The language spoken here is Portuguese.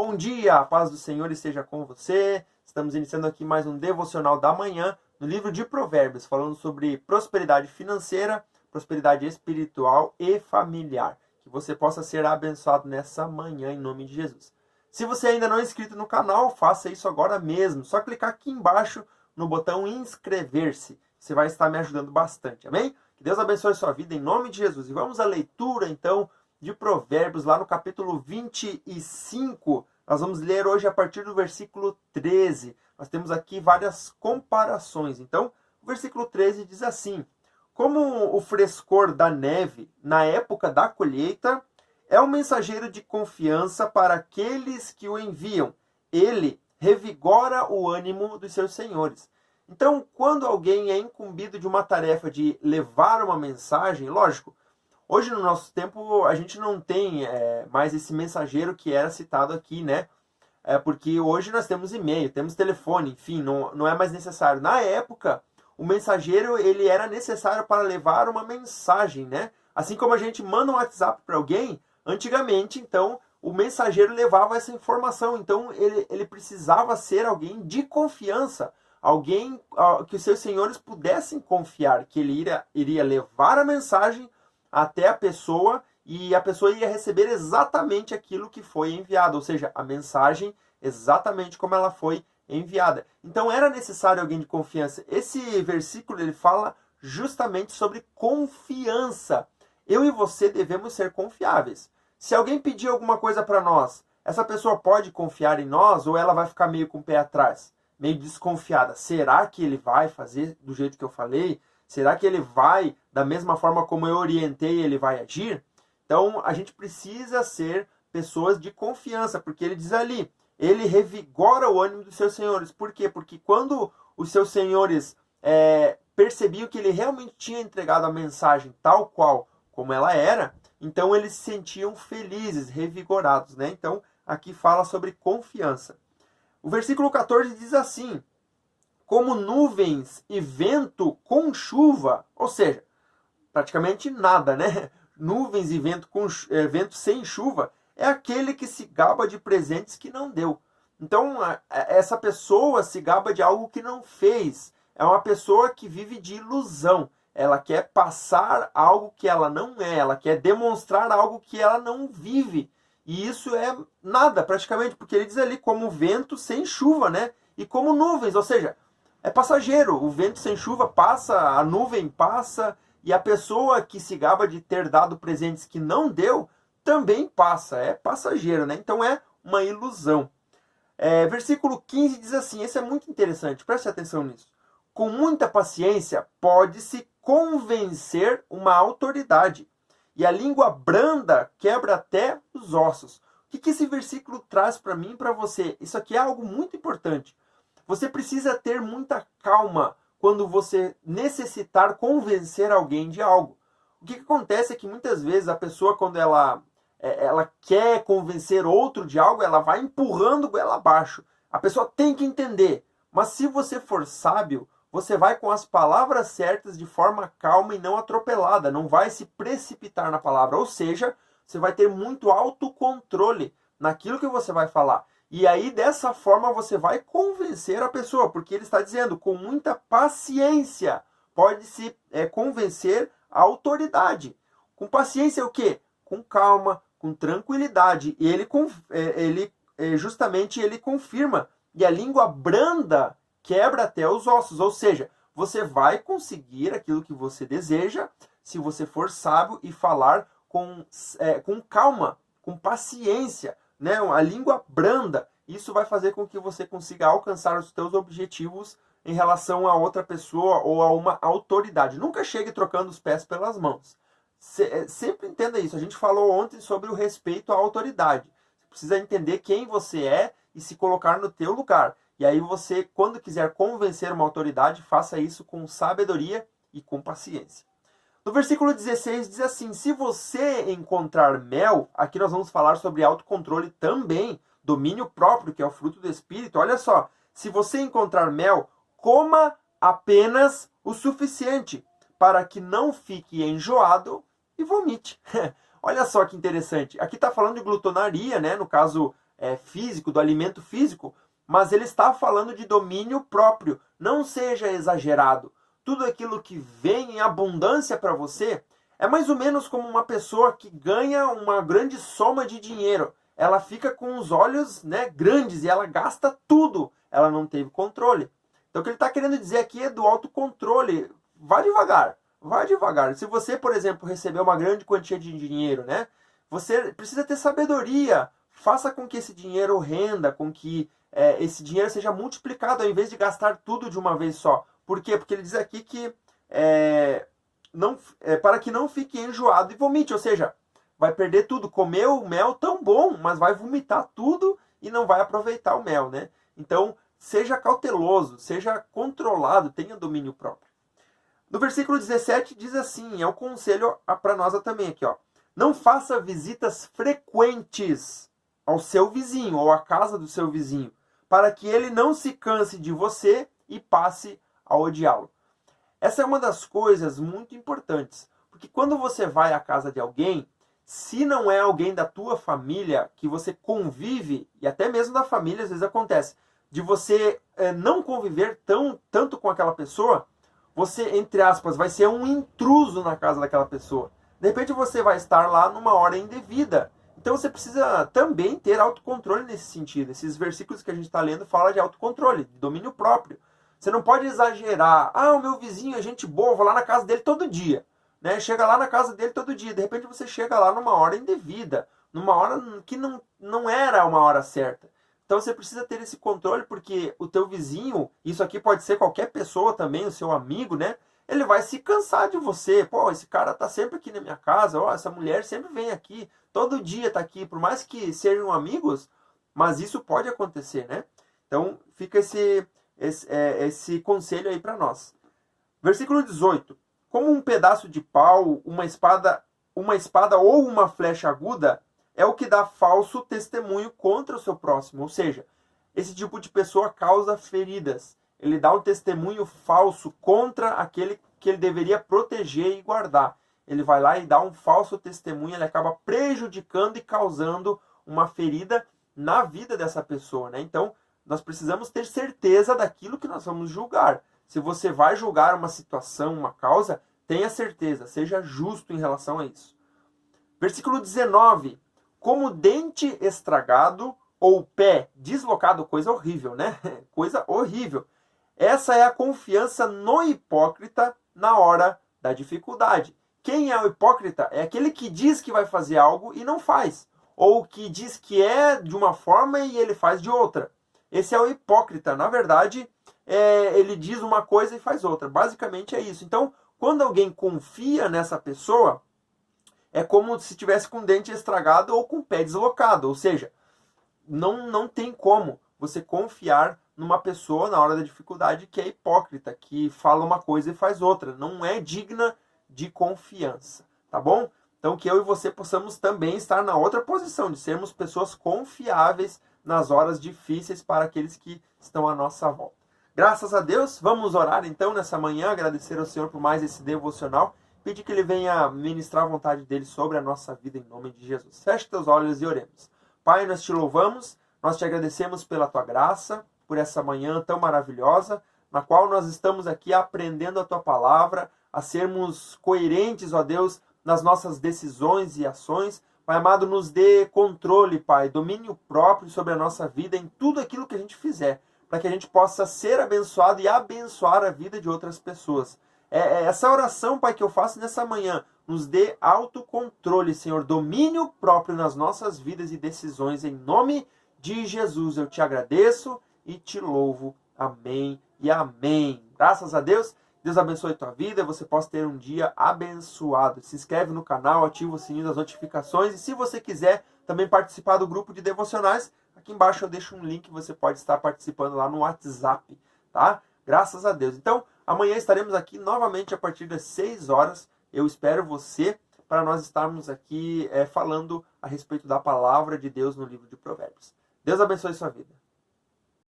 Bom dia, a paz do Senhor esteja com você. Estamos iniciando aqui mais um devocional da manhã no livro de Provérbios, falando sobre prosperidade financeira, prosperidade espiritual e familiar. Que você possa ser abençoado nessa manhã em nome de Jesus. Se você ainda não é inscrito no canal, faça isso agora mesmo. Só clicar aqui embaixo no botão inscrever-se. Você vai estar me ajudando bastante, amém? Que Deus abençoe a sua vida em nome de Jesus. E vamos à leitura então de Provérbios, lá no capítulo 25. Nós vamos ler hoje a partir do versículo 13. Nós temos aqui várias comparações. Então, o versículo 13 diz assim: como o frescor da neve na época da colheita é um mensageiro de confiança para aqueles que o enviam. Ele revigora o ânimo dos seus senhores. Então, quando alguém é incumbido de uma tarefa de levar uma mensagem, lógico, hoje no nosso tempo a gente não tem mais esse mensageiro que era citado aqui, né? Porque hoje nós temos e-mail, temos telefone, enfim, não é mais necessário. Na época, o mensageiro ele era necessário para levar uma mensagem, né? Assim como a gente manda um WhatsApp para alguém, antigamente, então, o mensageiro levava essa informação. Então, ele precisava ser alguém de confiança, alguém que os seus senhores pudessem confiar, que ele iria levar a mensagem até a pessoa e a pessoa ia receber exatamente aquilo que foi enviado, ou seja, a mensagem exatamente como ela foi enviada. Então era necessário alguém de confiança. Esse versículo ele fala justamente sobre confiança. Eu e você devemos ser confiáveis. Se alguém pedir alguma coisa para nós, essa pessoa pode confiar em nós ou ela vai ficar meio com o pé atrás, meio desconfiada? Será que ele vai fazer do jeito que eu falei? Será que ele vai, da mesma forma como eu orientei, ele vai agir? Então, a gente precisa ser pessoas de confiança, porque ele diz ali, ele revigora o ânimo dos seus senhores. Por quê? Porque quando os seus senhores percebiam que ele realmente tinha entregado a mensagem tal qual como ela era, então eles se sentiam felizes, revigorados, né? Então, aqui fala sobre confiança. O versículo 14 diz assim: como nuvens e vento com chuva, ou seja, praticamente nada, né? Nuvens e vento sem chuva é aquele que se gaba de presentes que não deu. Então, essa pessoa se gaba de algo que não fez. É uma pessoa que vive de ilusão. Ela quer passar algo que ela não é. Ela quer demonstrar algo que ela não vive. E isso é nada, praticamente, porque ele diz ali como vento sem chuva, né? E como nuvens, ou seja, é passageiro. O vento sem chuva passa, a nuvem passa, e a pessoa que se gaba de ter dado presentes que não deu, também passa. É passageiro, né? Então é uma ilusão. Versículo 15 diz assim, esse é muito interessante, preste atenção nisso. Com muita paciência pode-se convencer uma autoridade, e a língua branda quebra até os ossos. O que esse versículo traz para mim e para você? Isso aqui é algo muito importante. Você precisa ter muita calma quando você necessitar convencer alguém de algo. O que acontece é que muitas vezes a pessoa, quando ela quer convencer outro de algo, ela vai empurrando goela abaixo. A pessoa tem que entender. Mas se você for sábio, você vai com as palavras certas de forma calma e não atropelada. Não vai se precipitar na palavra. Ou seja, você vai ter muito autocontrole naquilo que você vai falar. E aí, dessa forma, você vai convencer a pessoa, porque ele está dizendo, com muita paciência, pode-se convencer a autoridade. Com paciência o quê? Com calma, com tranquilidade. E justamente ele confirma. E a língua branda quebra até os ossos. Ou seja, você vai conseguir aquilo que você deseja se você for sábio e falar com calma, com paciência, né? A língua branda, isso vai fazer com que você consiga alcançar os seus objetivos em relação a outra pessoa ou a uma autoridade. Nunca chegue trocando os pés pelas mãos. Sempre entenda isso. A gente falou ontem sobre o respeito à autoridade. Você precisa entender quem você é e se colocar no teu lugar. E aí você, quando quiser convencer uma autoridade, faça isso com sabedoria e com paciência. No versículo 16 diz assim, se você encontrar mel, aqui nós vamos falar sobre autocontrole também, domínio próprio, que é o fruto do Espírito. Olha só, se você encontrar mel, coma apenas o suficiente, para que não fique enjoado e vomite. Olha só que interessante. Aqui está falando de glutonaria, né? No caso, físico, do alimento físico, mas ele está falando de domínio próprio. Não seja exagerado. Tudo aquilo que vem em abundância para você é mais ou menos como uma pessoa que ganha uma grande soma de dinheiro. Ela fica com os olhos, grandes e ela gasta tudo. Ela não teve controle. Então o que ele está querendo dizer aqui é do autocontrole. Vá devagar, vá devagar. Se você, por exemplo, receber uma grande quantia de dinheiro, você precisa ter sabedoria. Faça com que esse dinheiro renda, com que esse dinheiro seja multiplicado, ao invés de gastar tudo de uma vez só. Por quê? Porque ele diz aqui que para que não fique enjoado e vomite, ou seja, vai perder tudo. Comeu o mel tão bom, mas vai vomitar tudo e não vai aproveitar o mel, Então, seja cauteloso, seja controlado, tenha domínio próprio. No versículo 17 diz assim, é o conselho para nós também aqui, ó. Não faça visitas frequentes ao seu vizinho ou à casa do seu vizinho, para que ele não se canse de você e passe a odiá-lo. Essa é uma das coisas muito importantes, porque quando você vai à casa de alguém, se não é alguém da tua família, que você convive, e até mesmo da família às vezes acontece, de você não conviver tanto com aquela pessoa, você, entre aspas, vai ser um intruso na casa daquela pessoa. De repente você vai estar lá numa hora indevida. Então você precisa também ter autocontrole nesse sentido. Esses versículos que a gente está lendo falam de autocontrole, de domínio próprio. Você não pode exagerar. O meu vizinho é gente boa, vou lá na casa dele todo dia. Chega lá na casa dele todo dia. De repente você chega lá numa hora indevida, numa hora que não era uma hora certa. Então você precisa ter esse controle, porque o teu vizinho, isso aqui pode ser qualquer pessoa também, o seu amigo, ele vai se cansar de você. Pô, esse cara tá sempre aqui na minha casa, essa mulher sempre vem aqui, todo dia tá aqui, por mais que sejam amigos, mas isso pode acontecer, Então fica esse conselho aí para nós. Versículo 18. Como um pedaço de pau, uma espada ou uma flecha aguda é o que dá falso testemunho contra o seu próximo. Ou seja, esse tipo de pessoa causa feridas. Ele dá um testemunho falso contra aquele que ele deveria proteger e guardar. Ele vai lá e dá um falso testemunho, ele acaba prejudicando e causando uma ferida na vida dessa pessoa, Então, nós precisamos ter certeza daquilo que nós vamos julgar. Se você vai julgar uma situação, uma causa, tenha certeza, seja justo em relação a isso. Versículo 19. Como dente estragado ou pé deslocado, coisa horrível, Coisa horrível. Essa é a confiança no hipócrita na hora da dificuldade. Quem é o hipócrita? É aquele que diz que vai fazer algo e não faz. Ou que diz que é de uma forma e ele faz de outra. Esse é o hipócrita. Na verdade, ele diz uma coisa e faz outra. Basicamente é isso. Então, quando alguém confia nessa pessoa, é como se tivesse com o dente estragado ou com o pé deslocado. Ou seja, não tem como você confiar numa pessoa na hora da dificuldade que é hipócrita, que fala uma coisa e faz outra. Não é digna de confiança. Tá bom? Então que eu e você possamos também estar na outra posição, de sermos pessoas confiáveis nas horas difíceis para aqueles que estão à nossa volta. Graças a Deus, vamos orar então nessa manhã, agradecer ao Senhor por mais esse devocional, pedir que Ele venha ministrar a vontade dEle sobre a nossa vida em nome de Jesus. Feche teus olhos e oremos. Pai, nós te louvamos, nós te agradecemos pela tua graça, por essa manhã tão maravilhosa, na qual nós estamos aqui aprendendo a tua palavra, a sermos coerentes, ó Deus, nas nossas decisões e ações. Pai amado, nos dê controle, Pai, domínio próprio sobre a nossa vida em tudo aquilo que a gente fizer, para que a gente possa ser abençoado e abençoar a vida de outras pessoas. Essa oração, Pai, que eu faço nessa manhã, nos dê autocontrole, Senhor, domínio próprio nas nossas vidas e decisões, em nome de Jesus. Eu te agradeço e te louvo. Amém e amém. Graças a Deus. Deus abençoe a tua vida, você possa ter um dia abençoado. Se inscreve no canal, ativa o sininho das notificações. E se você quiser também participar do grupo de devocionais, aqui embaixo eu deixo um link, você pode estar participando lá no WhatsApp, tá? Graças a Deus. Então, amanhã estaremos aqui novamente a partir das 6 horas. Eu espero você para nós estarmos aqui falando a respeito da palavra de Deus no livro de Provérbios. Deus abençoe sua vida.